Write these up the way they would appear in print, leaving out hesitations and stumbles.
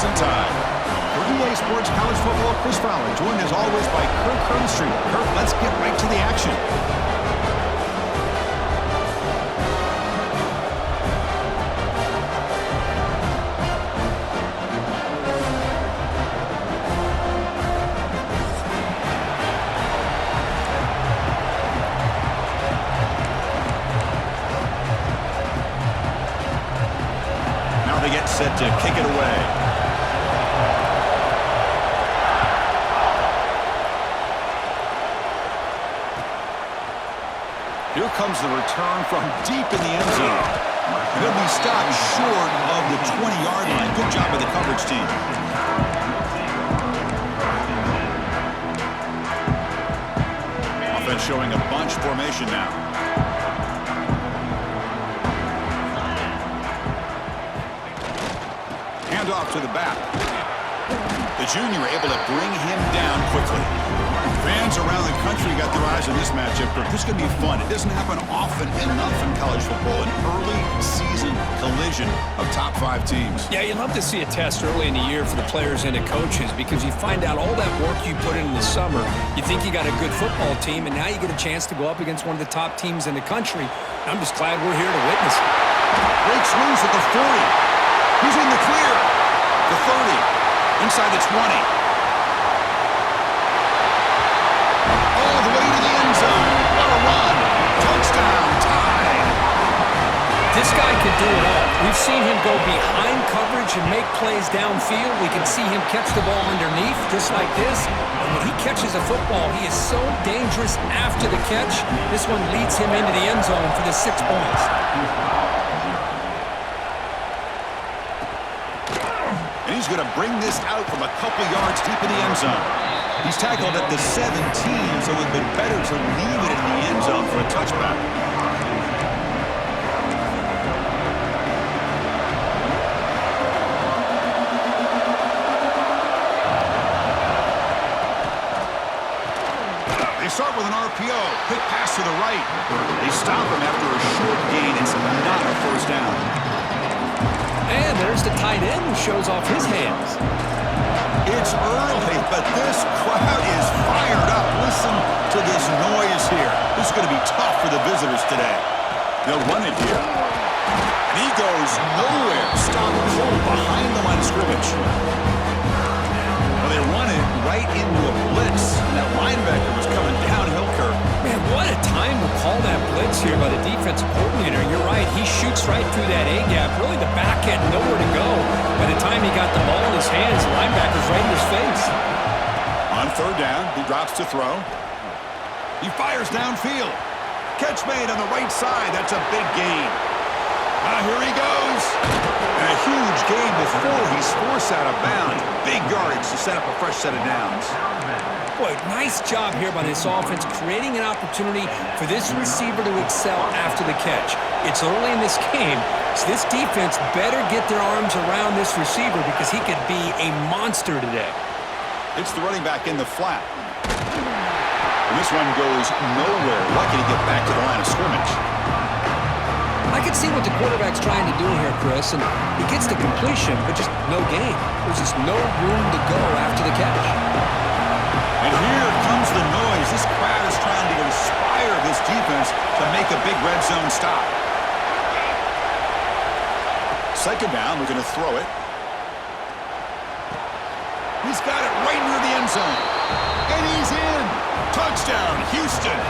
Crimson Tide. For EA Sports College Football, Chris Fowler, joined as always by Kirk Herbstreit. Kirk, let's get right to the action. Now they get set to kick it away. Here comes the return from deep in the end zone. He'll be stopped short of the 20-yard line. Good job by the coverage team. Offense showing a bunch formation now. Hand off to the back. The junior able to bring him down quickly. Fans around the country got their eyes on this matchup. This is going to be fun. It doesn't happen often enough in college football. An early season collision of top 5 teams. Yeah, you love to see a test early in the year for the players and the coaches because you find out all that work you put in the summer. You think you got a good football team, and now you get a chance to go up against one of the top teams in the country. I'm just glad we're here to witness it. Breaks loose at the 40. He's in the clear. The 30. Inside the 20. All the way to the end zone. What a run. Touchdown, Tide. This guy can do it all. We've seen him go behind coverage and make plays downfield. We can see him catch the ball underneath just like this. And when he catches a football, he is so dangerous after the catch. This one leads him into the end zone for the 6 points. And he's going to bring this out from a couple yards deep in the end zone. He's tackled at the 17, so it would have been better to leave it in the end zone for a touchback. They start with an RPO. Quick pass to the right. They stop him after a short gain. It's not a first down. And there's the tight end who shows off his hands. It's early, but this crowd is fired up. Listen to this noise here. This is going to be tough for the visitors today. They'll run it here. And he goes nowhere. Stop cold behind the line of scrimmage. Well, they run it right into a blitz. And that linebacker was coming downhill, Kirk. Man, what a time to call that blitz here by the defensive coordinator. You're right. He shoots right through that A-gap. Really, the back had nowhere to go. By the time he got the ball in his hands, the linebacker's right in his face. On third down, he drops to throw. He fires downfield. Catch made on the right side. That's a big gain. Here he goes. And a huge gain before he's forced out of bounds. Big yardage to set up a fresh set of downs. Boy, nice job here by this offense, creating an opportunity for this receiver to excel after the catch. It's early in this game, so this defense better get their arms around this receiver because he could be a monster today. It's the running back in the flat. And this one goes nowhere. Lucky to get back to the line of scrimmage. I can see what the quarterback's trying to do here, Chris, and he gets the completion, but just no gain. There's just no room to go after the catch. And here comes the noise. This crowd is trying to inspire this defense to make a big red zone stop. Second down, we're going to throw it. He's got it right near the end zone. And he's in. Touchdown, Houston.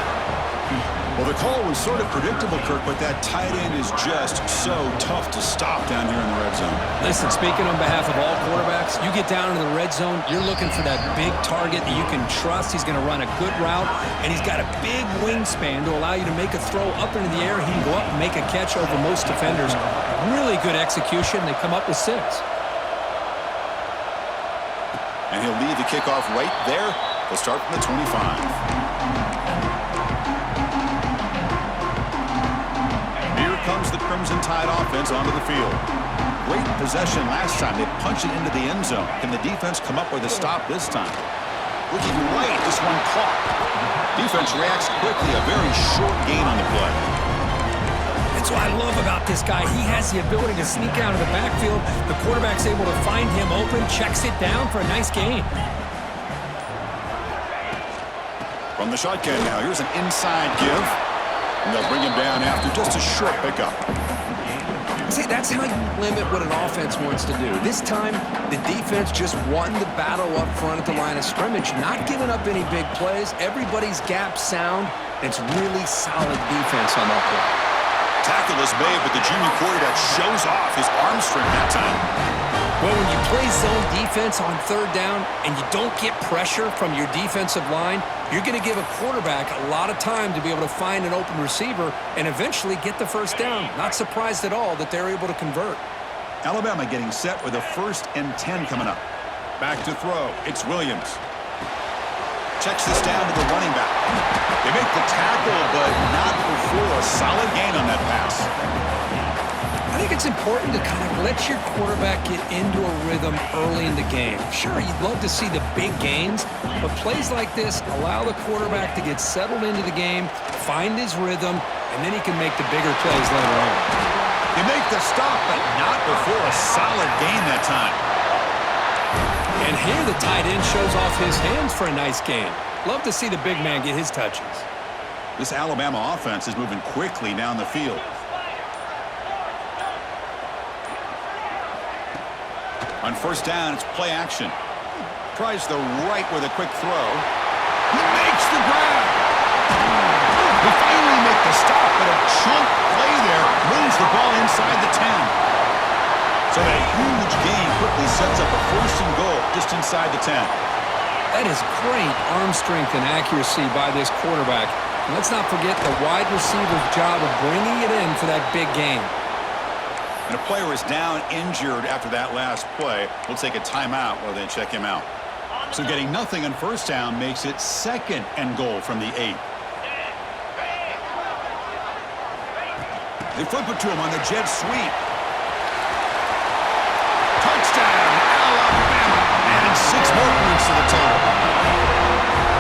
Well, the call was sort of predictable, Kirk, but that tight end is just so tough to stop down here in the red zone. Listen, speaking on behalf of all quarterbacks, you get down into the red zone, you're looking for that big target that you can trust. He's going to run a good route, and he's got a big wingspan to allow you to make a throw up into the air. He can go up and make a catch over most defenders. Really good execution. They come up with 6. And he'll lead the kickoff right there. They'll start from the 25. Comes the Crimson Tide offense onto the field. Great possession last time. They punch it into the end zone. Can the defense come up with a stop this time? Looking right, this one caught. Defense reacts quickly. A very short gain on the play. That's what I love about this guy. He has the ability to sneak out of the backfield. The quarterback's able to find him open, checks it down for a nice gain. From the shotgun now, here's an inside give. And they'll bring him down after just a short pickup. See, that's how you limit what an offense wants to do. This time, the defense just won the battle up front at the line of scrimmage, not giving up any big plays. Everybody's gap sound. It's really solid defense on that play. Tackle is made, but the junior quarterback shows off his arm strength that time. Well, when you play zone defense on third down and you don't get pressure from your defensive line, you're going to give a quarterback a lot of time to be able to find an open receiver and eventually get the first down. Not surprised at all that they're able to convert. Alabama getting set with a 1st and 10 coming up. Back to throw. It's Williams. Checks this down to the running back. They make the tackle, but not before a solid gain on that pass. I think it's important to kind of let your quarterback get into a rhythm early in the game. Sure, you'd love to see the big gains, but plays like this allow the quarterback to get settled into the game, find his rhythm, and then he can make the bigger plays later on. They make the stop, but not before a solid gain that time. And here the tight end shows off his hands for a nice gain. Love to see the big man get his touches. This Alabama offense is moving quickly down the field. On 1st down, it's play action. Tries the right with a quick throw. He makes the grab. They finally make the stop, but a chunk play there moves the ball inside the 10. So that huge gain quickly sets up a 1st and goal just inside the 10. That is great arm strength and accuracy by this quarterback. And let's not forget the wide receiver's job of bringing it in for that big gain. And a player is down injured after that last play. We'll take a timeout while they check him out. So getting nothing on 1st down makes it 2nd and goal from the 8. They flip it to him on the jet sweep. Touchdown, Alabama. And 6 more points to the total.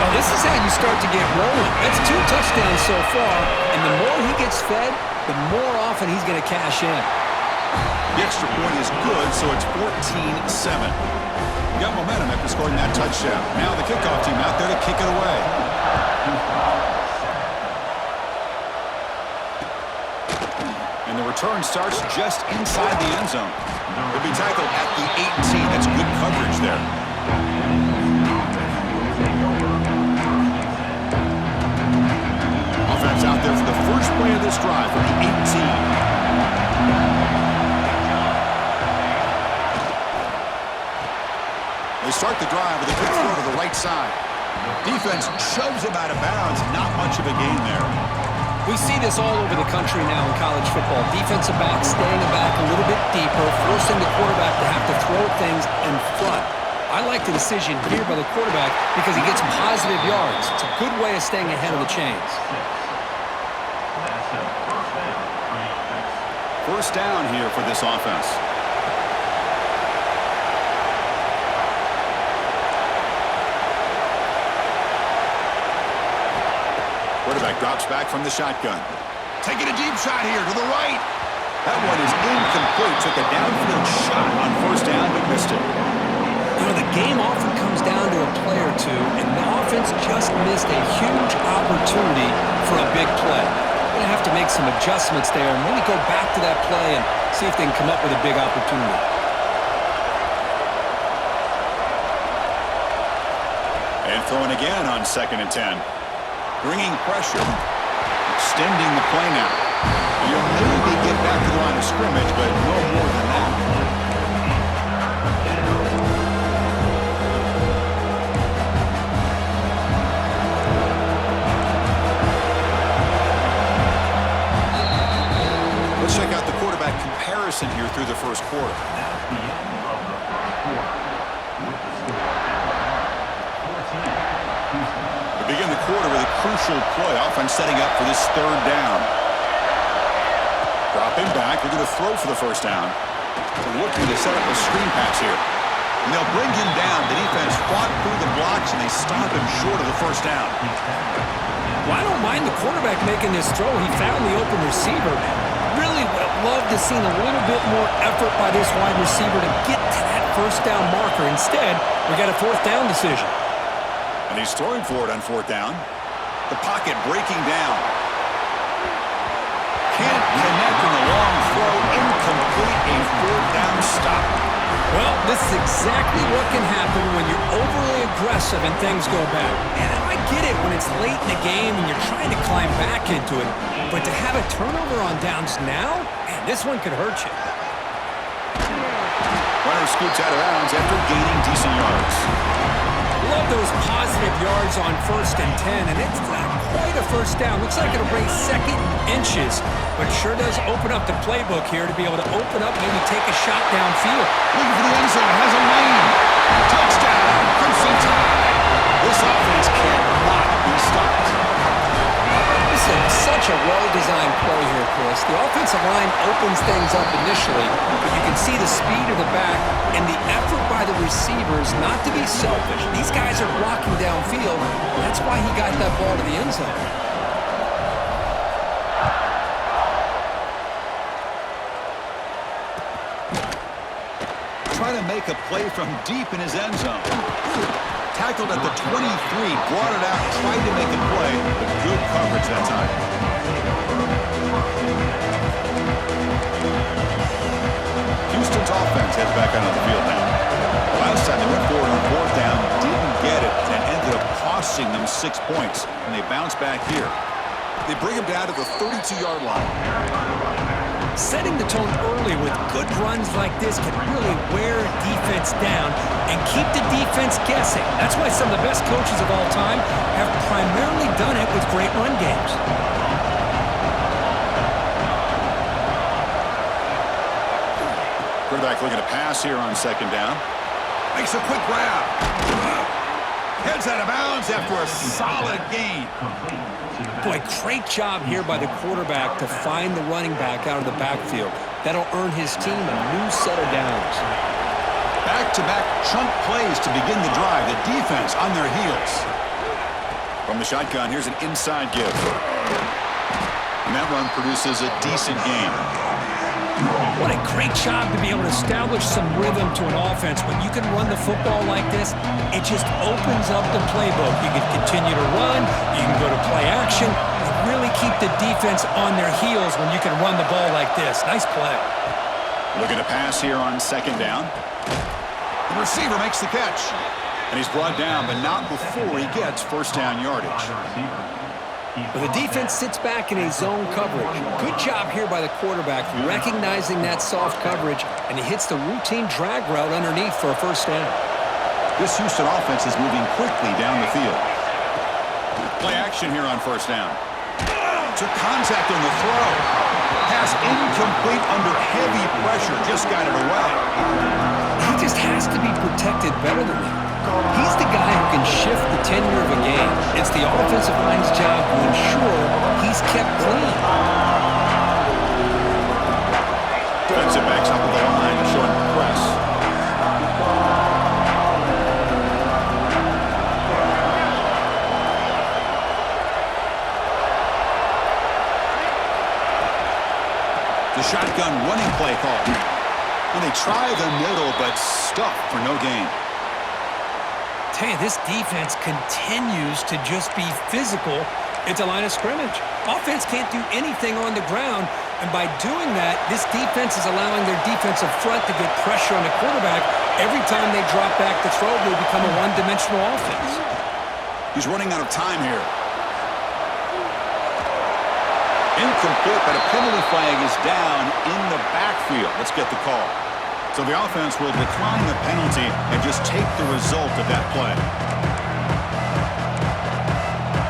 Oh, this is how you start to get rolling. That's 2 touchdowns so far, and the more he gets fed, the more often he's going to cash in. The extra point is good, so it's 14-7. Got momentum after scoring that touchdown. Now the kickoff team out there to kick it away. And the return starts just inside the end zone. He'll be tackled at the 18. That's good coverage there. Offense out there for the first play of this drive from the 18. They start the drive with a good throw to the right side. Defense shoves him out of bounds. Not much of a gain there. We see this all over the country now in college football. Defensive backs staying back a little bit deeper, forcing the quarterback to have to throw things in front. I like the decision here by the quarterback because he gets positive yards. It's a good way of staying ahead of the chains. 1st down here for this offense. Quarterback drops back from the shotgun. Taking a deep shot here to the right. That one is incomplete. Took a downfield shot on 1st down, but missed it. You know, the game often comes down to a play or two, and the offense just missed a huge opportunity for a big play. They're going to have to make some adjustments there and really go back to that play and see if they can come up with a big opportunity. And throwing again on 2nd and 10. Bringing pressure, extending the play now. You'll maybe get back to the line of scrimmage, but no more than that. Let's check out the quarterback comparison here through the 1st quarter. Begin the quarter with a crucial play. Offense setting up for this 3rd down. Dropping back. They're going to throw for the 1st down. They're looking to set up a screen pass here. And they'll bring him down. The defense fought through the blocks, and they stop him short of the 1st down. Well, I don't mind the quarterback making this throw. He found the open receiver. really would have loved to seen a little bit more effort by this wide receiver to get to that first down marker. Instead, we got a fourth down decision. And he's throwing for it on fourth down. The pocket breaking down. Can't connect in the long throw. Incomplete. A fourth down stop. Well, this is exactly what can happen when you're overly aggressive and things go bad. And I get it when it's late in the game and you're trying to climb back into it. But to have a turnover on downs now, man, this one could hurt you. Runner scoots out of bounds after gaining decent yards. Love those positive yards on 1st and 10, and it's not quite a first down. Looks like it'll bring second inches, but sure does open up the playbook here to be able to open up, maybe take a shot downfield. Looking for the end zone, has a lane. Touchdown, Crimson Tide. This offense cannot be stopped. This is such a well-designed play here, Chris. The offensive line opens things up initially, but you can see the speed of the back and the effort by the receivers not to be selfish. These guys are blocking downfield. That's why he got that ball to the end zone. Trying to make a play from deep in his end zone. Tackled at the 23, brought it out, tried to make a play, but good coverage that time. Houston's offense heads back out on the field now. The last time they went forward on fourth down, didn't get it, and ended up costing them 6 points, and they bounce back here. They bring him down to the 32-yard line. Setting the tone early with good runs like this can really wear a defense down and keep the defense guessing. That's why some of the best coaches of all time have primarily done it with great run games. Quarterback looking to pass here on second down. Makes a quick grab. Heads out of bounds after a solid gain. Boy, great job here by the quarterback to find the running back out of the backfield. That'll earn his team a new set of downs. Back-to-back chunk plays to begin the drive. The defense on their heels. From the shotgun, here's an inside give. And that run produces a decent gain. What a great job to be able to establish some rhythm to an offense. When you can run the football like this, it just opens up the playbook. You can continue to run, you can go to play action, and really keep the defense on their heels when you can run the ball like this. Nice play. Looking to pass here on second down. The receiver makes the catch. And he's brought down, but not before he gets first down yardage. Well, the defense sits back in a zone coverage. Good job here by the quarterback, recognizing that soft coverage, and he hits the routine drag route underneath for a first down. This Houston offense is moving quickly down the field. Play action here on first down. Took contact on the throw. Pass incomplete under heavy pressure. Just got it away. He just has to be protected better than that. He's the guy who can shift the tenure of a game. It's the offensive line's job to ensure he's kept clean. Defensive backs up at the line, showing press. The shotgun running play call. And they try the middle, but stuck for no gain. Tell you, this defense continues to just be physical at the line of scrimmage. Offense can't do anything on the ground, and by doing that, this defense is allowing their defensive front to get pressure on the quarterback. Every time they drop back to throw, they become a one-dimensional offense. He's running out of time here. Incomplete, but a penalty flag is down in the backfield. Let's get the call. So the offense will decline the penalty and just take the result of that play.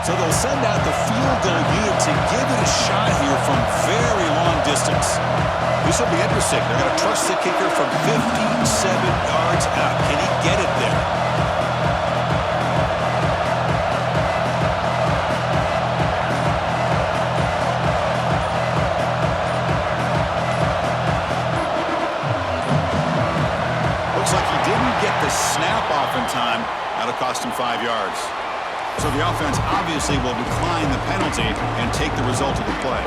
So they'll send out the field goal unit to give it a shot here from very long distance. This will be interesting. They're going to trust the kicker from 57 yards out. Can he get it there? The snap off in time, that'll cost him 5 yards. So the offense obviously will decline the penalty and take the result of the play.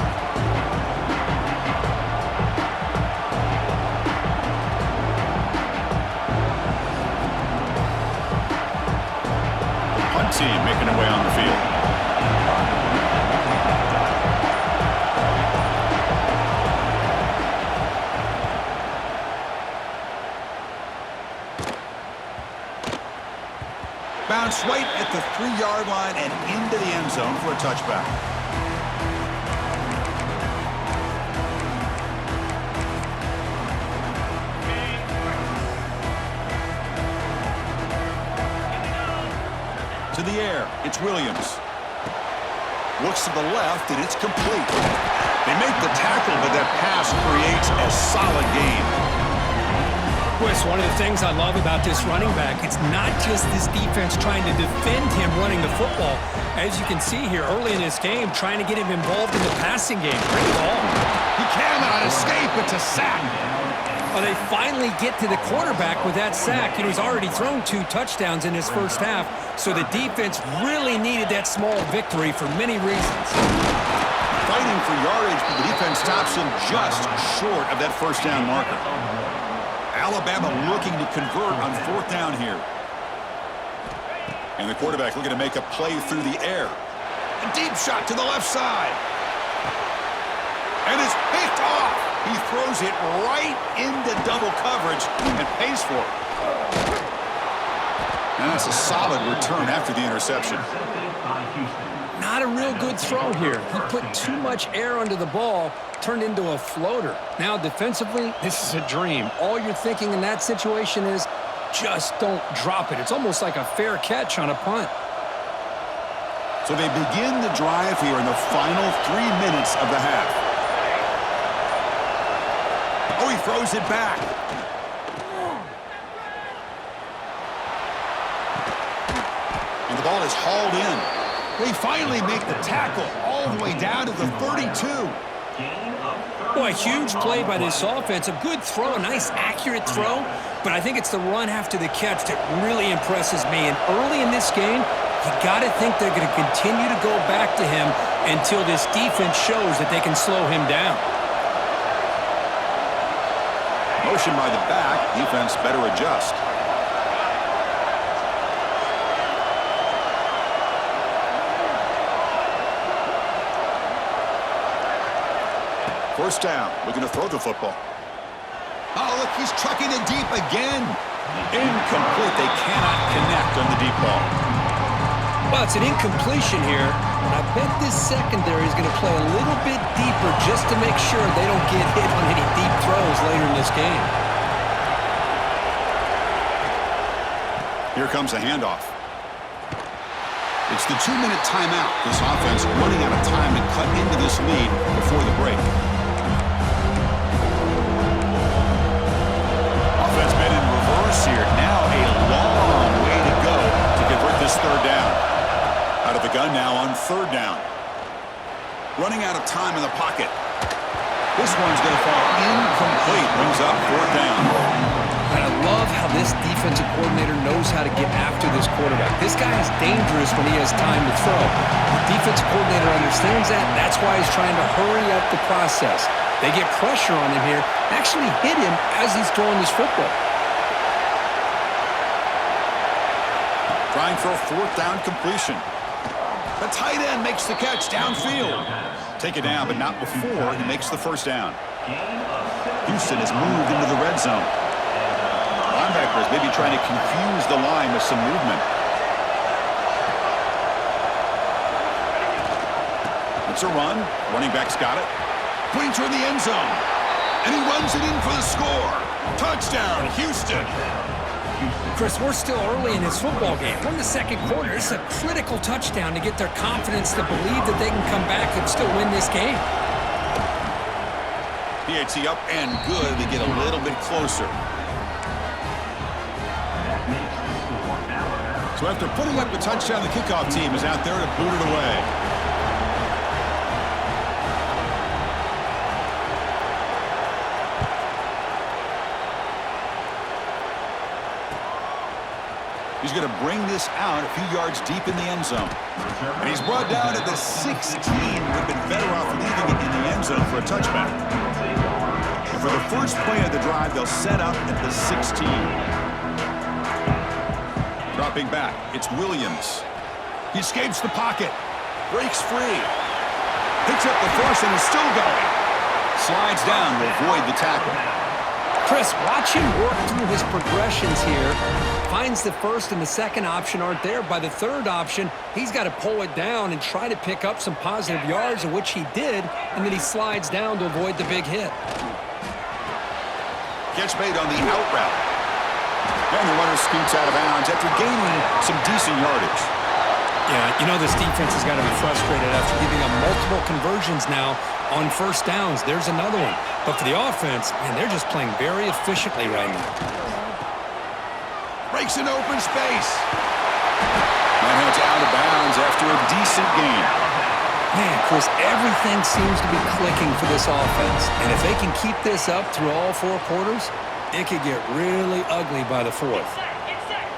team making their way on the field. Bounce right at the 3-yard line and into the end zone for a touchback. To the air, it's Williams. Looks to the left, and it's complete. They make the tackle, but that pass creates a solid gain. Chris, one of the things I love about this running back, it's not just this defense trying to defend him running the football. As you can see here early in this game, trying to get him involved in the passing game. Great ball. He cannot escape. It's a sack. Well, they finally get to the quarterback with that sack. He's already thrown 2 touchdowns in his first half, so the defense really needed that small victory for many reasons. Fighting for yardage, but the defense stops him just short of that first down marker. Alabama looking to convert on 4th down here. And the quarterback looking to make a play through the air. A deep shot to the left side. And it's picked off. He throws it right into double coverage and pays for it. And that's a solid return after the interception. Not a real good throw here. He put too much air under the ball, turned into a floater. Now defensively, this is a dream. All you're thinking in that situation is just don't drop it. It's almost like a fair catch on a punt. So they begin the drive here in the final 3 minutes of the half. Oh, he throws it back. And the ball is hauled in. They finally make the tackle all the way down to the 32. Boy, a huge play by this offense. A good throw, a nice accurate throw. But I think it's the run after the catch that really impresses me. And early in this game, you got to think they're going to continue to go back to him until this defense shows that they can slow him down. Motion by the back. Defense better adjust. First down, looking to throw the football. Oh, look, he's trucking it deep again. Incomplete. They cannot connect on the deep ball. Well, it's an incompletion here, and I bet this secondary is going to play a little bit deeper just to make sure they don't get hit on any deep throws later in this game. Here comes a handoff. It's the 2-minute timeout. This offense running out of time to cut into this lead before the break. Offense been in reverse here. Now a long way to go to convert this 3rd down. Out of the gun now on 3rd down. Running out of time in the pocket. This one's going to fall incomplete. Brings up 4th down. And I love how this defensive coordinator knows how to get after this quarterback. This guy is dangerous when he has time to throw. The defensive coordinator understands that. That's why he's trying to hurry up the process. They get pressure on him here, actually hit him as he's throwing this football. Trying for a 4th down completion. The tight end makes the catch downfield. Take it down, but not before he makes the 1st down. Houston has moved into the red zone. Linebackers maybe trying to confuse the line with some movement. It's a run. Running back's got it. Putting toward the end zone. And he runs it in for the score. Touchdown, Houston. Chris, we're still early in this football game. We're in the 2nd quarter. It's a critical touchdown to get their confidence to believe that they can come back and still win this game. PAT up and good. They get a little bit closer. So after putting up the touchdown, the kickoff team is out there to boot it away. He's going to bring this out a few yards deep in the end zone. And he's brought down at the 16. Would have been better off leaving it in the end zone for a touchback. And for the first play of the drive, they'll set up at the 16. Dropping back, it's Williams. He escapes the pocket. Breaks free. Picks up the force and is still going. Slides down to avoid the tackle. Chris, watch him work through his progressions here. Finds the first and the second option aren't there. By the third option, he's got to pull it down and try to pick up some positive yards, of which he did, and then he slides down to avoid the big hit. Catch made on the out route. And the runner scoots out of bounds after gaining some decent yardage. Yeah, you know this defense has got to be frustrated after giving up multiple conversions now on first downs. There's another one. But for the offense, man, they're just playing very efficiently right now. Breaks an open space. And heads out of bounds after a decent gain. Man, Chris, everything seems to be clicking for this offense. And if they can keep this up through all four quarters, it could get really ugly by the fourth.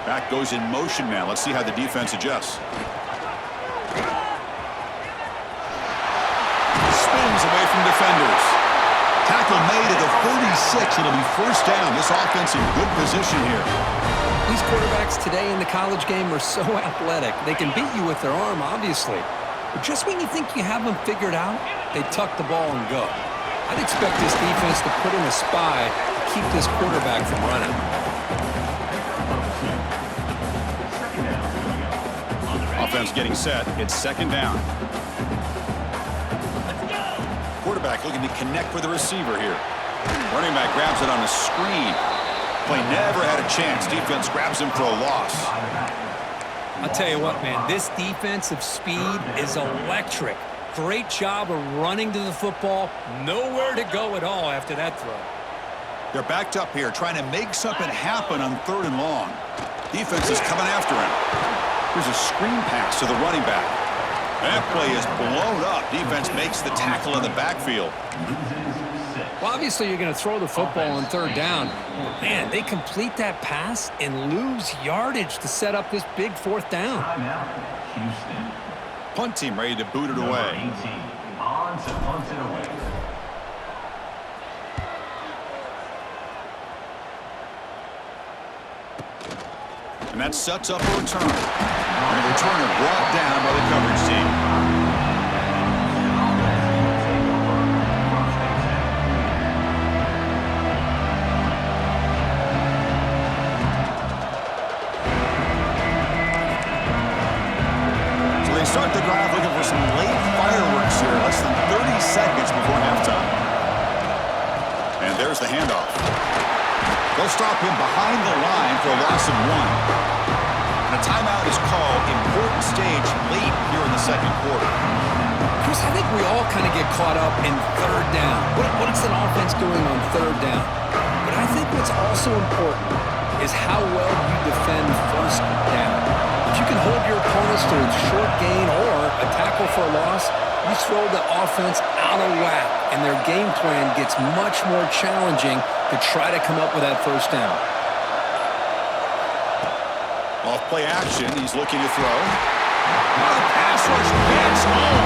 Back goes in motion now. Let's see how the defense adjusts. Spins away from defenders. Tackle made at the 36. It'll be first down. This offense in good position here. These quarterbacks today in the college game are so athletic. They can beat you with their arm, obviously. But just when you think you have them figured out, they tuck the ball and go. I'd expect this defense to put in a spy to keep this quarterback from running. Offense getting set. It's second down. Quarterback looking to connect with the receiver here. Running back grabs it on a screen. Play never had a chance. Defense grabs him for a loss. I'll tell you what, man, this defensive speed is electric. Great job of running to the football. Nowhere to go at all after that throw. They're backed up here trying to make something happen on third and long. Defense is coming after him. Here's a screen pass to the running back. That play is blown up. Defense makes the tackle in the backfield. Well, obviously, you're going to throw the football on third down. But, man, they complete that pass and lose yardage to set up this big fourth down. Punt team ready to boot it away. And that sets up a return. And the returner brought down by the coverage team. Start the drive looking for some late fireworks here, less than 30 seconds before halftime. And there's the handoff. They'll stop him behind the line for a loss of 1. And a timeout is called. Important stage late here in the second quarter. Chris, I think we all kind of get caught up in third down. What's an offense doing on third down? But I think what's also important is how well you defend first down. If you can hold your opponents to a short gain or a tackle for a loss, you throw the offense out of whack, and their game plan gets much more challenging to try to come up with that first down. Off play action, he's looking to throw. Pass rush gets home.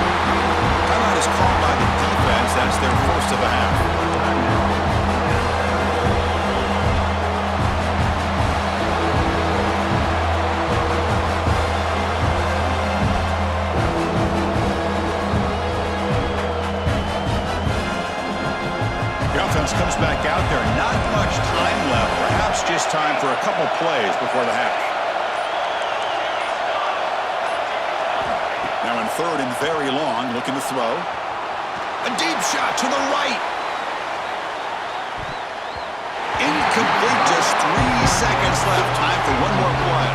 Timeout is called by the defense. That's their first of the half. Comes back out there. Not much time left. Perhaps just time for a couple plays before the half. Now in third and very long, looking to throw. A deep shot to the right. Incomplete. Just 3 seconds left. Time for one more play.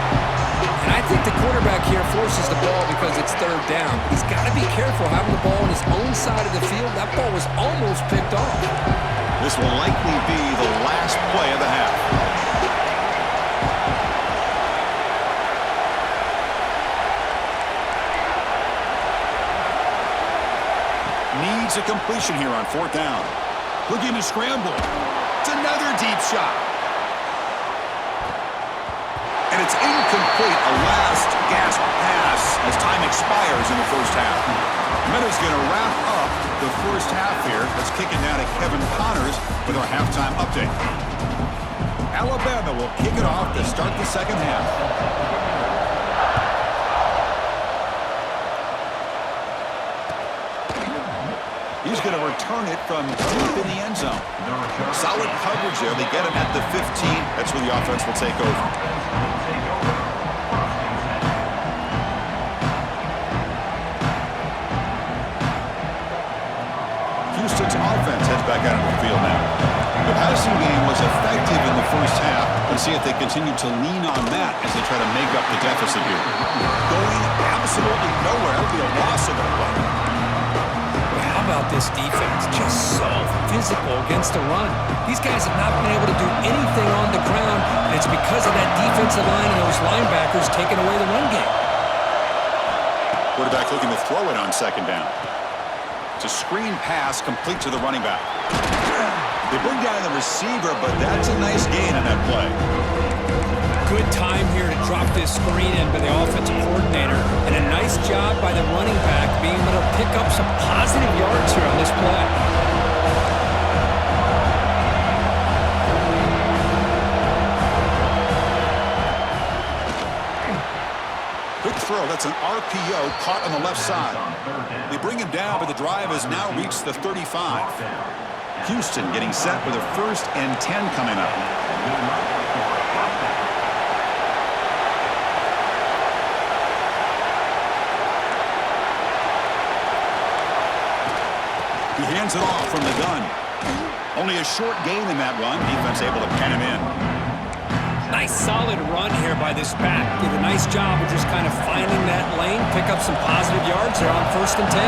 And I think the quarterback here forces the ball because it's third down. He's got to be careful having the ball on his own side of the field. That ball was almost picked off. This will likely be the last play of the half. Needs a completion here on fourth down. Looking to scramble. It's another deep shot. And it's incomplete. A last gasp pass as time expires in the first half. Meadows going to wrap up the first half here. Let's kick it now to Kevin Connors with our halftime update. Alabama will kick it off to start the second half. He's going to return it from deep in the end zone. Solid coverage there. They get him at the 15. That's where the offense will take over. Houston's offense heads back out into the field now. The passing game was effective in the first half. Let's see if they continue to lean on that as they try to make up the deficit here. Going absolutely nowhere. It'll be a loss of the play. How about this defense? Just so physical against the run. These guys have not been able to do anything on the ground, and it's because of that defensive line and those linebackers taking away the run game. Quarterback looking to throw it on second down. It's a screen pass complete to the running back. They bring down the receiver, but that's a nice gain on that play. Good time here to drop this screen in by the offensive coordinator, and a nice job by the running back being able to pick up some positive yards here on this play. Good throw. That's an RPO caught on the left side. They bring him down, but the drive has now reached the 35. Houston getting set with a 1st and 10 coming up. He hands it off from the gun. Only a short gain in that run. Defense able to pen him in. Nice solid run here by this back. Did a nice job of just kind of finding that lane, pick up some positive yards there on 1st and 10.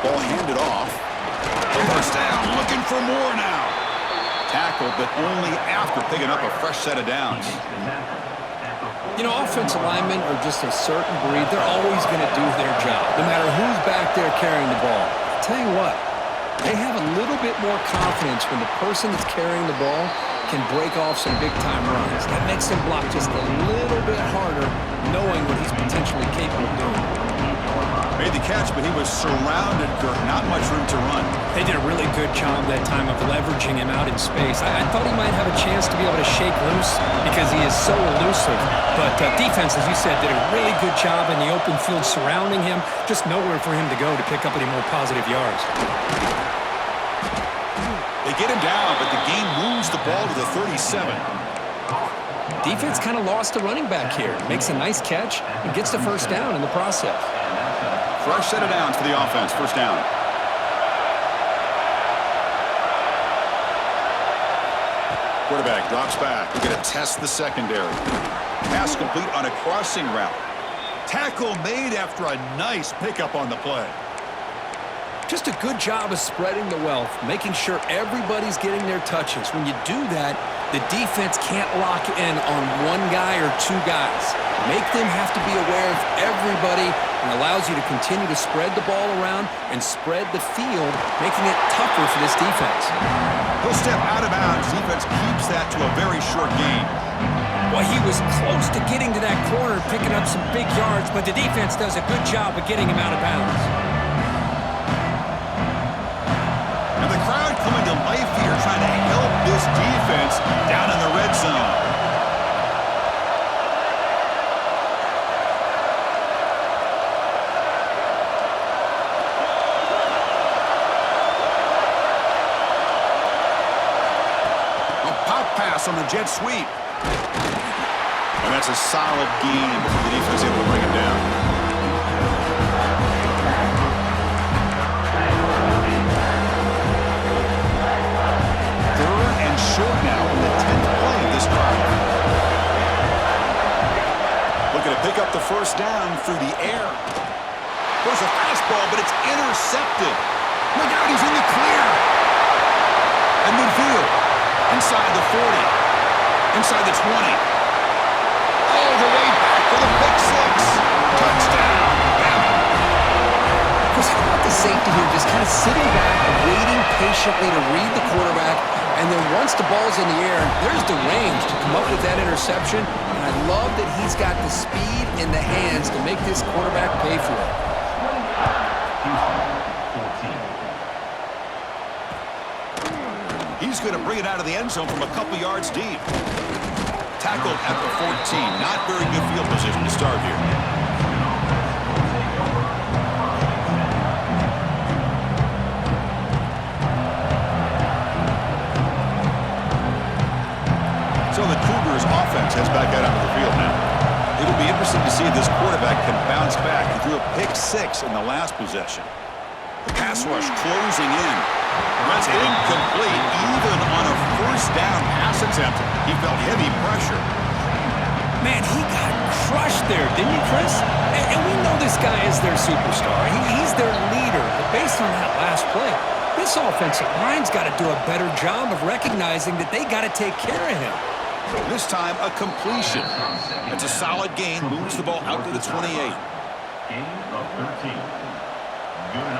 Ball handed off. First down, looking for more now. Tackled, but only after picking up a fresh set of downs. You know, offensive linemen are just a certain breed. They're always going to do their job, no matter who's back there carrying the ball. I'll tell you what, they have a little bit more confidence when the person that's carrying the ball can break off some big-time runs. That makes them block just a little bit harder, knowing what he's potentially capable of doing. Made the catch, but he was surrounded, Kirk. Not much room to run. They did a really good job that time of leveraging him out in space. I thought he might have a chance to be able to shake loose because he is so elusive. But defense, as you said, did a really good job in the open field surrounding him. Just nowhere for him to go to pick up any more positive yards. They get him down, but the game moves the ball to the 37. Defense kind of lost the running back here. Makes a nice catch and gets the 1st down in the process. Fresh set of downs for the offense. 1st down. Quarterback drops back. We're going to test the secondary. Pass complete on a crossing route. Tackle made after a nice pickup on the play. Just a good job of spreading the wealth, making sure everybody's getting their touches. When you do that, the defense can't lock in on one guy or two guys. Make them have to be aware of everybody, and allows you to continue to spread the ball around and spread the field, making it tougher for this defense. He'll step out of bounds. Defense keeps that to a very short gain. Well, he was close to getting to that corner, picking up some big yards, but the defense does a good job of getting him out of bounds. And the crowd coming to life here, trying to help this defense down in the red zone. On the jet sweep. And that's a solid gain. The defense able to bring him down. 3rd and short now in the 10th play of this drive. Looking to pick up the 1st down through the air. There's a fastball, but it's intercepted. Look out, he's in the clear. And midfield. Inside the 40. Inside the 20. All the way back for the pick 6. Touchdown. Chris, how about the safety here? Just kind of sitting back, waiting patiently to read the quarterback, and then once the ball's in the air, there's the range to come up with that interception. And I love that he's got the speed in the hands to make this quarterback pay for it. He's going to bring it out of the end zone from a couple yards deep. Tackled at the 14. Not very good field position to start here. So the Cougars offense heads back out onto the field now. It'll be interesting to see if this quarterback can bounce back. He threw a pick-6 in the last possession. The pass rush closing in. That's incomplete. Even on a first down pass attempt, he felt heavy pressure. Man, he got crushed there, didn't he, Chris? And we know this guy is their superstar. He's their leader. But based on that last play, this offensive line's got to do a better job of recognizing that they got to take care of him. This time, a completion. It's a solid gain. Moves the ball out to the 28. Gain of 13.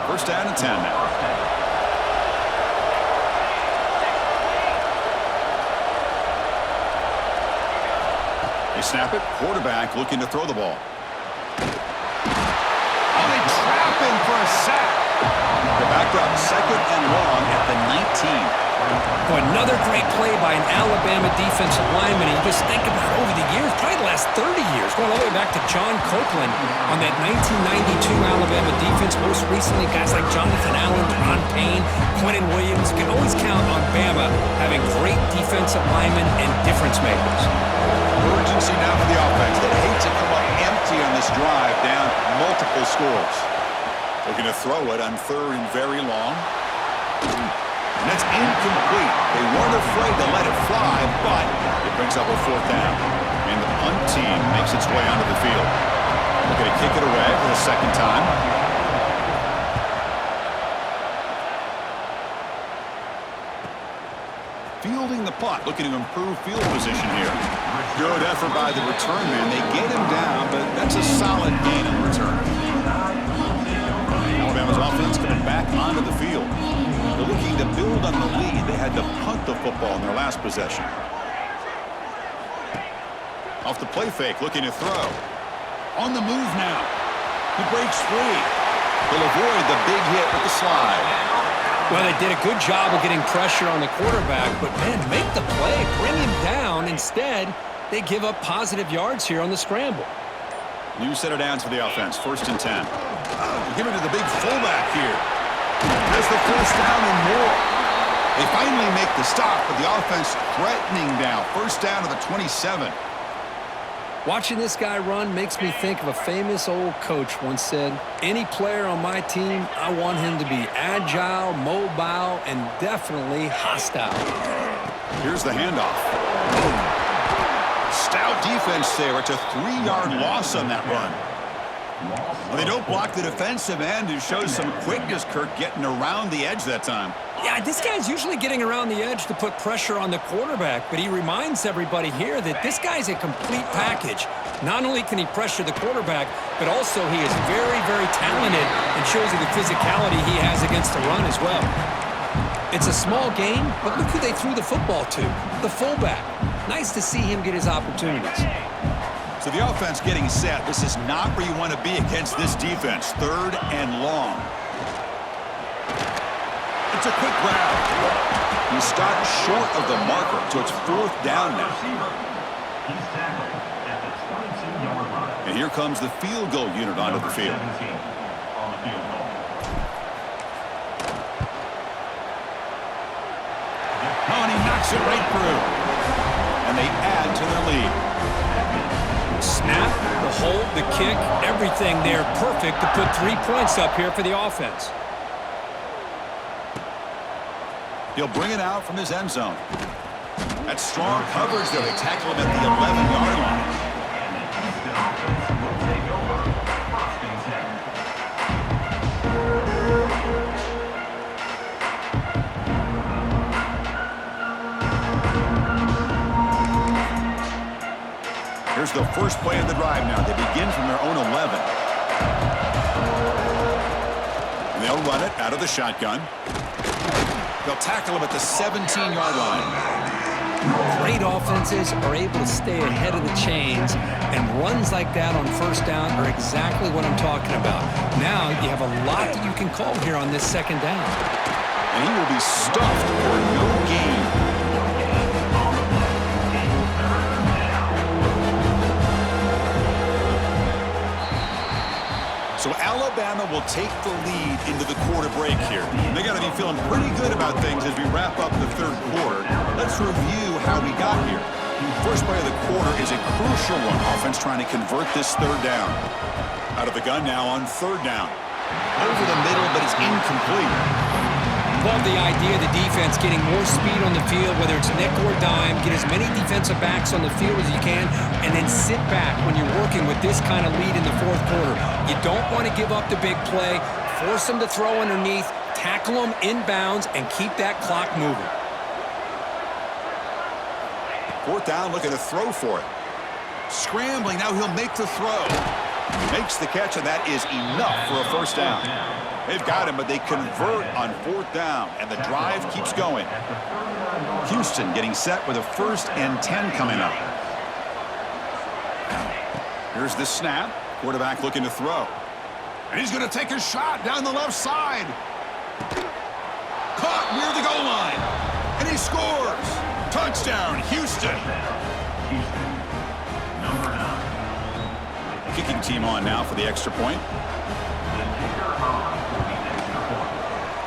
First down and 10 now. They snap it. Quarterback looking to throw the ball. Oh, they trap him for a sack. They're backed up. Second and long at the 19. Boy, another great play by an Alabama defensive lineman. You just think about over the years, probably the last 30 years, going all the way back to John Copeland on that 1992 Alabama defense. Most recently, guys like Jonathan Allen, Ron Payne, Quentin Williams. You can always count on Bama having great defensive linemen and difference makers. Urgency now for the offense. They hate to come up empty on this drive, down multiple scores. Looking to throw it on third and very long. And that's incomplete. They weren't afraid to let it fly, but it brings up a fourth down. And the punt team makes its way onto the field. Looking to kick it away for the second time. Fielding the punt, looking to improve field position here. Good effort by the return man. They get him down, but that's a solid gain in return. Alabama's offense coming back onto the field. They're looking to build on the lead. They had to punt the football in their last possession. Off the play fake, looking to throw. On the move now. He breaks free. He'll avoid the big hit with the slide. Well, they did a good job of getting pressure on the quarterback, but, man, make the play, bring him down. Instead, they give up positive yards here on the scramble. New set of downs for the offense. First and 10. Give it to the big fullback here. Has the first down and more. They finally make the stop, but the offense threatening now. First down to the 27. Watching this guy run makes me think of a famous old coach once said, any player on my team, I want him to be agile, mobile, and definitely hostile. Here's the handoff. Stout defense there. It's a 3-yard loss on that run. Well, they don't block the defensive end, who shows some quickness, Kirk, getting around the edge that time. Yeah, this guy's usually getting around the edge to put pressure on the quarterback, but he reminds everybody here that this guy's a complete package. Not only can he pressure the quarterback, but also he is very, very talented and shows you the physicality he has against the run as well. It's a small game, but look who they threw the football to, the fullback. Nice to see him get his opportunities. So the offense getting set. This is not where you want to be against this defense. Third and long. It's a quick grab. He stopped short of the marker, so it's fourth down now. He's tackled at the 22-yard line. And here comes the field goal unit onto the field. 17 on the field goal. Oh, and he knocks it right through. And they add to their lead. Snap, the hold, the kick, everything there perfect to put 3 points up here for the offense. He'll bring it out from his end zone. That's strong coverage there. They tackle him at the 11-yard line. Will take over first and 10. Here's the first play of the drive now. They begin from their own 11. And they'll run it out of the shotgun. They'll tackle him at the 17-yard line. Great offenses are able to stay ahead of the chains, and runs like that on first down are exactly what I'm talking about. Now you have a lot that you can call here on this second down. And he will be stuffed for no gain. So Alabama will take the lead into the quarter break here. And they got to be feeling pretty good about things as we wrap up the third quarter. Let's review how we got here. First play of the quarter is a crucial one. Offense trying to convert this third down. Out of the gun now on third down. Over the middle, but it's incomplete. Love the idea of the defense getting more speed on the field, whether it's nickel or dime, get as many defensive backs on the field as you can, and then sit back when you're working with this kind of lead in the fourth quarter. You don't want to give up the big play, force them to throw underneath, tackle them inbounds, and keep that clock moving. Fourth down, looking to throw for it. Scrambling, now he'll make the throw. Makes the catch, and that is enough for a first down. They've got him, but they convert on fourth down, and the drive keeps going. Houston getting set with a 1st and 10 coming up. Here's the snap. Quarterback looking to throw. And he's going to take a shot down the left side. Caught near the goal line. And he scores. Touchdown, Houston. Kicking team on now for the extra point.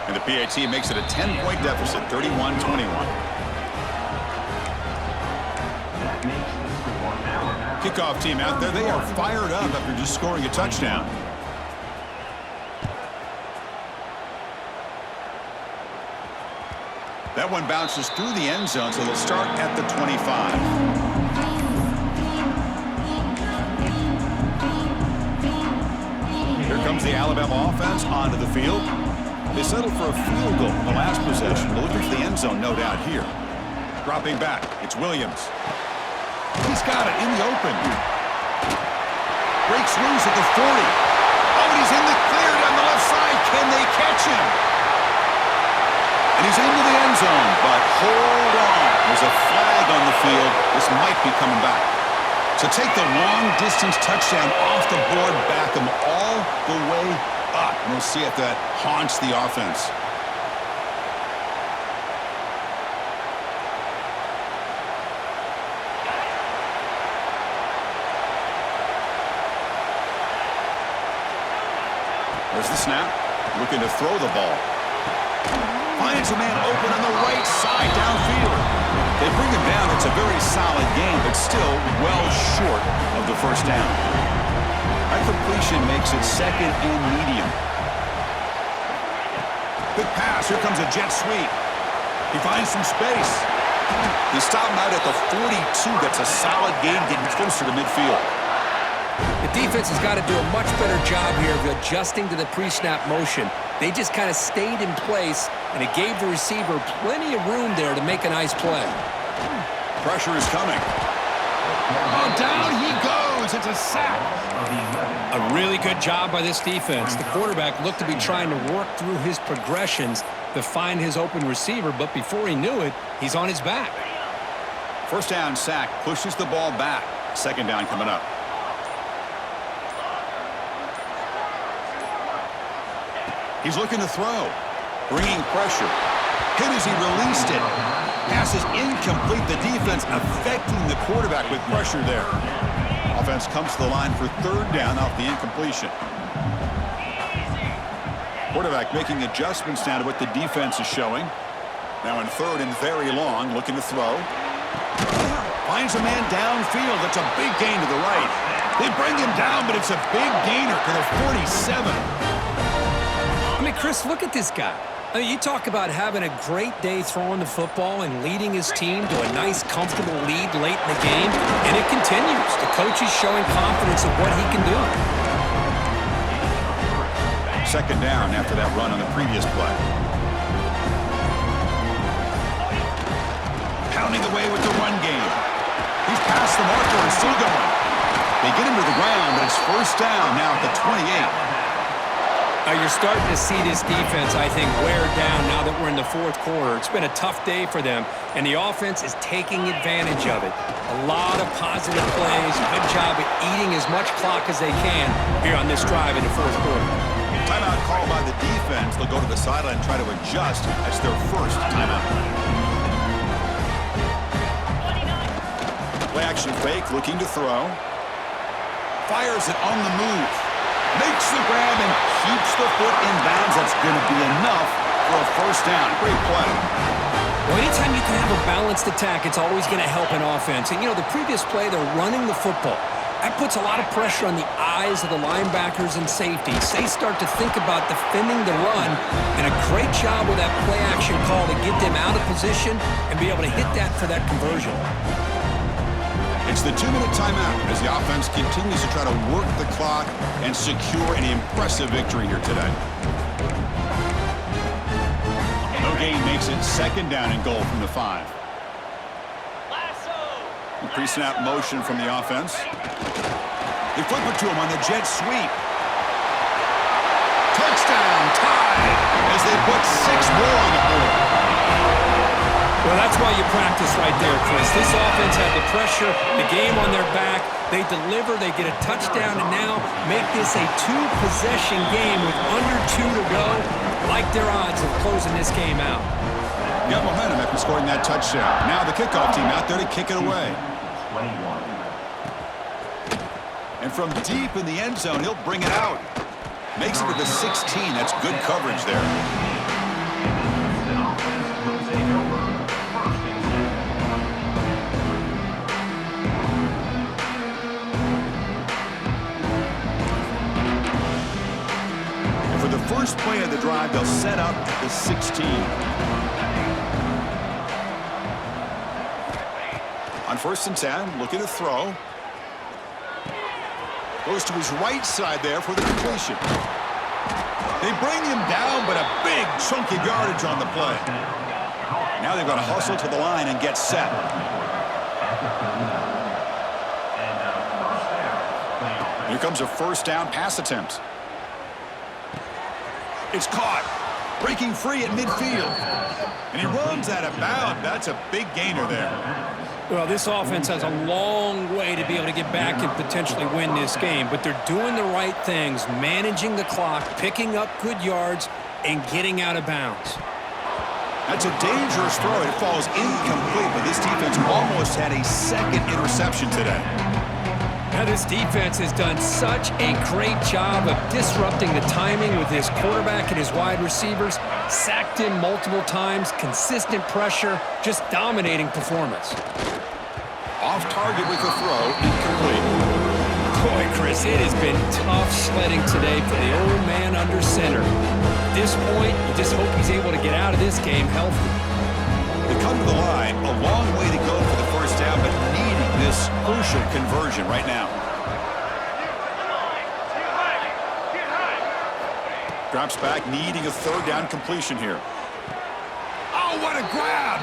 And the PAT makes it a 10-point deficit, 31-21. Kickoff team out there. They are fired up after just scoring a touchdown. That one bounces through the end zone, so they'll start at the 25. Here comes the Alabama offense onto the field. They settled for a field goal in the last possession. They're looking for the end zone, no doubt, here. Dropping back, it's Williams. He's got it in the open. Breaks loose at the 40. Oh, and he's in the clear down the left side. Can they catch him? And he's into the end zone, but hold on. There's a flag on the field. This might be coming back. So take the long-distance touchdown off the board, back him all the way up. And we'll see if that haunts the offense. There's the snap. Looking to throw the ball. Finds a man open on the right side downfield. They bring him down. It's a very solid game, but still well short of the first down. That completion makes it 2nd and medium. Good pass. Here comes a jet sweep. He finds some space. He stopped him out at the 42. That's a solid gain, getting closer to midfield. The defense has got to do a much better job here of adjusting to the pre-snap motion. They just kind of stayed in place, and it gave the receiver plenty of room there to make a nice play. Pressure is coming. Oh, down he goes. It's a sack. A really good job by this defense. The quarterback looked to be trying to work through his progressions to find his open receiver, but before he knew it, he's on his back. First down sack, pushes the ball back. 2nd down coming up. He's looking to throw. Bringing pressure. Hit as he released it. Pass is incomplete. The defense affecting the quarterback with pressure there. Offense comes to the line for 3rd down off the incompletion. Quarterback making adjustments now to what the defense is showing. Now in 3rd and very long, looking to throw. Finds a man downfield. That's a big gain to the right. They bring him down, but it's a big gainer to the 47. I mean, Chris, look at this guy. I mean, you talk about having a great day throwing the football and leading his team to a nice, comfortable lead late in the game, and it continues. The coach is showing confidence of what he can do. 2nd down after that run on the previous play. Pounding away with the run game. He's past the marker and still going. They get him to the ground, but it's 1st down now at the 28. You're starting to see this defense, I think, wear down now that we're in the 4th quarter. It's been a tough day for them, and the offense is taking advantage of it. A lot of positive plays. Good job at eating as much clock as they can here on this drive in the 4th quarter. Timeout called by the defense. They'll go to the sideline and try to adjust. That's their 1st timeout. Play action fake, looking to throw. Fires it on the move. Makes the grab and keeps the foot in bounds. That's going to be enough for a first down. Great play. Well, anytime you can have a balanced attack, it's always going to help an offense. And, the previous play, they're running the football. That puts a lot of pressure on the eyes of the linebackers and safeties. They start to think about defending the run, and a great job with that play-action call to get them out of position and be able to hit that for that conversion. It's the 2-minute timeout as the offense continues to try to work the clock and secure an impressive victory here today. No gain makes it second down and goal from the 5. Pre-snap motion from the offense. They flip it to him on the jet sweep. Touchdown, tied, as they put 6 more on the board. Well, that's why you practice right there, Chris. This offense had the pressure, the game on their back. They deliver, they get a touchdown, and now make this a 2-possession game with under 2 to go. Like their odds of closing this game out. Got momentum after scoring that touchdown. Now the kickoff team out there to kick it away. 21. And from deep in the end zone, he'll bring it out. Makes it to the 16. That's good coverage there. The offense will take over first and 10. And for the first play of the drive, they'll set up at the 16. On 1st and 10, looking to throw. Goes to his right side there for the completion. They bring him down, but a big chunk of yardage on the play. Now they've got to hustle to the line and get set. Here comes a first down pass attempt. It's caught. Breaking free at midfield. And he runs out of bounds. That's a big gainer there. Well, this offense has a long way to be able to get back and potentially win this game, but they're doing the right things, managing the clock, picking up good yards, and getting out of bounds. That's a dangerous throw. It falls incomplete, but this defense almost had a second interception today. Now, this defense has done such a great job of disrupting the timing with his quarterback and his wide receivers. Sacked him multiple times, consistent pressure, just dominating performance. Off target with the throw, incomplete. Boy, Chris, it has been tough sledding today for the old man under center. At this point, you just hope he's able to get out of this game healthy. They come to the line, a long way to go for the first down, but needing this crucial conversion right now. Drops back, needing a 3rd down completion here. Oh, what a grab!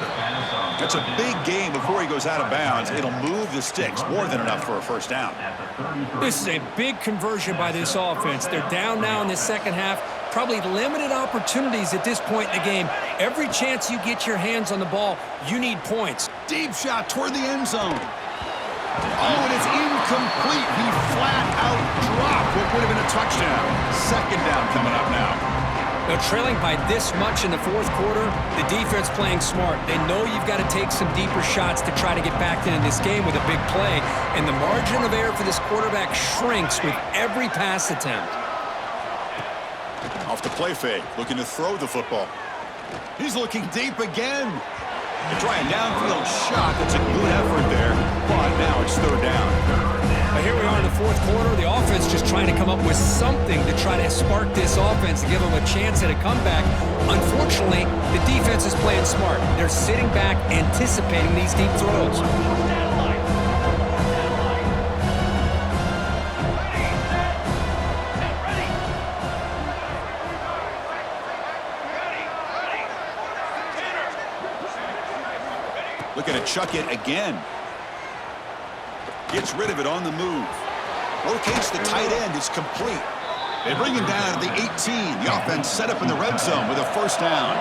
That's a big gain before he goes out of bounds. It'll move the sticks, more than enough for a first down. This is a big conversion by this offense. They're down now in the second half. Probably limited opportunities at this point in the game. Every chance you get your hands on the ball, you need points. Deep shot toward the end zone. Oh, and it's incomplete. He flat out dropped what would have been a touchdown. Second down coming up now. Now, trailing by this much in the 4th quarter, the defense playing smart. They know you've got to take some deeper shots to try to get back into this game with a big play, and the margin of error for this quarterback shrinks with every pass attempt. Off the play fake, looking to throw the football. He's looking deep again. They try a downfield shot. That's a good effort there, but now it's 3rd down. Now here we are in the 4th quarter. The offense just trying to come up with something to try to spark this offense and give them a chance at a comeback. Unfortunately, the defense is playing smart. They're sitting back, anticipating these deep throws. Looking to chuck it again. Gets rid of it on the move. Locates the tight end. It's complete. They bring him down to the 18. The offense set up in the red zone with a first down.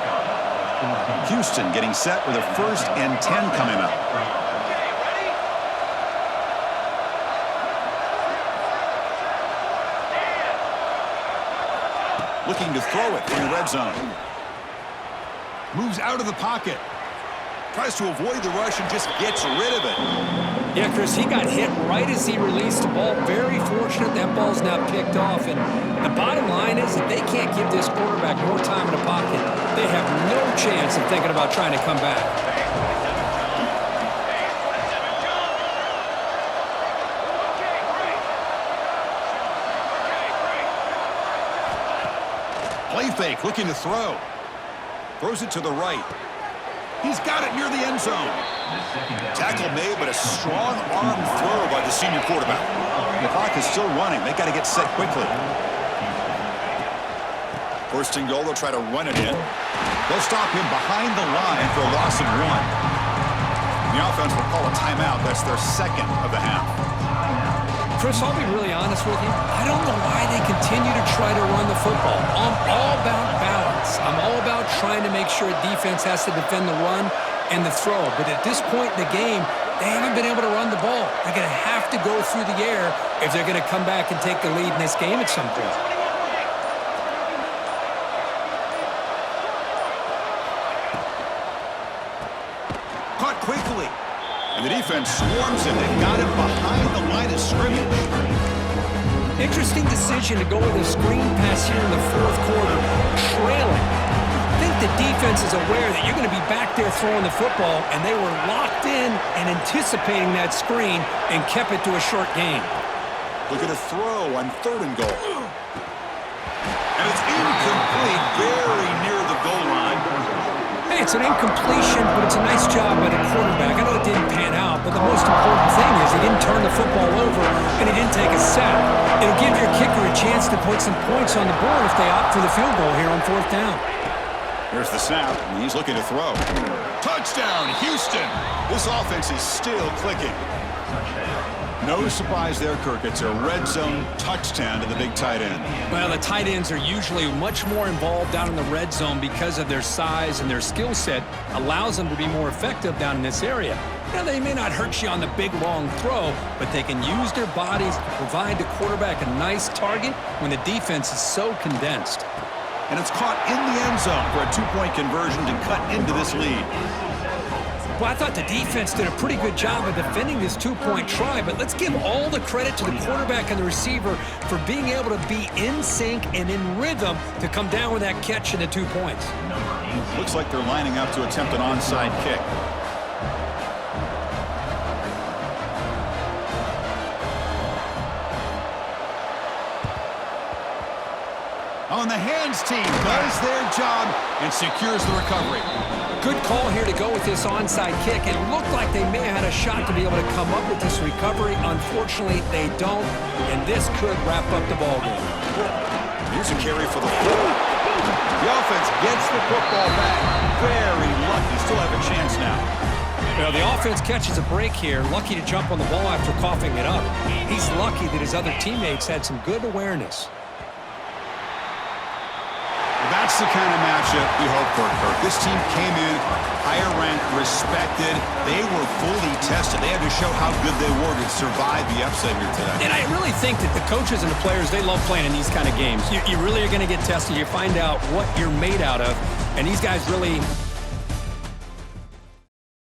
Houston getting set with a 1st and 10 coming up. Looking to throw it from the red zone. Moves out of the pocket. Tries to avoid the rush and just gets rid of it. Yeah, Chris, he got hit right as he released the ball. Very fortunate that ball's now picked off. And the bottom line is that they can't give this quarterback more time in the pocket. They have no chance of thinking about trying to come back. Play fake, looking to throw. Throws it to the right. He's got it near the end zone. Tackle made, but a strong arm throw by the senior quarterback. The clock is still running. They got to get set quickly. First and goal, they'll try to run it in. They'll stop him behind the line for a loss of 1. The offense will call a timeout. That's their second of the half. Chris, I'll be really honest with you. I don't know why they continue to try to run the football. I'm all about balance. I'm all about trying to make sure defense has to defend the run and the throw. But at this point in the game, they haven't been able to run the ball. They're going to have to go through the air if they're going to come back and take the lead in this game at some point. Caught quickly. And the defense swarms him. They've got him behind the line of scrimmage. Interesting decision to go with a screen pass here in the fourth quarter, trailing. I think the defense is aware that you're going to be back there throwing the football, and they were locked in and anticipating that screen and kept it to a short gain. Look at a throw on 3rd and goal. And it's incomplete, very near the goal line. Hey, it's an incompletion, but it's a nice job by the quarterback. I know it didn't pan out, but the most important thing is he didn't turn the football over and he didn't take a sack. It'll give your kicker a chance to put some points on the board if they opt for the field goal here on 4th down. Here's the snap, and he's looking to throw. Touchdown, Houston! This offense is still clicking. No surprise there, Kirk. It's a red zone touchdown to the big tight end. Well, the tight ends are usually much more involved down in the red zone because of their size, and their skill set allows them to be more effective down in this area. Now, they may not hurt you on the big, long throw, but they can use their bodies to provide the quarterback a nice target when the defense is so condensed. And it's caught in the end zone for a 2-point conversion to cut into this lead. Well, I thought the defense did a pretty good job of defending this 2-point try, but let's give all the credit to the quarterback and the receiver for being able to be in sync and in rhythm to come down with that catch and the 2 points. Looks like they're lining up to attempt an onside kick. On the hands team does their job and secures the recovery. Good call here to go with this onside kick. It looked like they may have had a shot to be able to come up with this recovery. Unfortunately, they don't, and this could wrap up the ballgame. Here's a carry for the four. The offense gets the football back. Very lucky. Still have a chance now. Well, the offense catches a break here. Lucky to jump on the ball after coughing it up. He's lucky that his other teammates had some good awareness. That's the kind of matchup we hope for, Kirk. This team came in higher ranked, respected. They were fully tested. They had to show how good they were to survive the upset here today. And I really think that the coaches and the players, they love playing in these kind of games. You really are going to get tested. You find out what you're made out of. And these guys really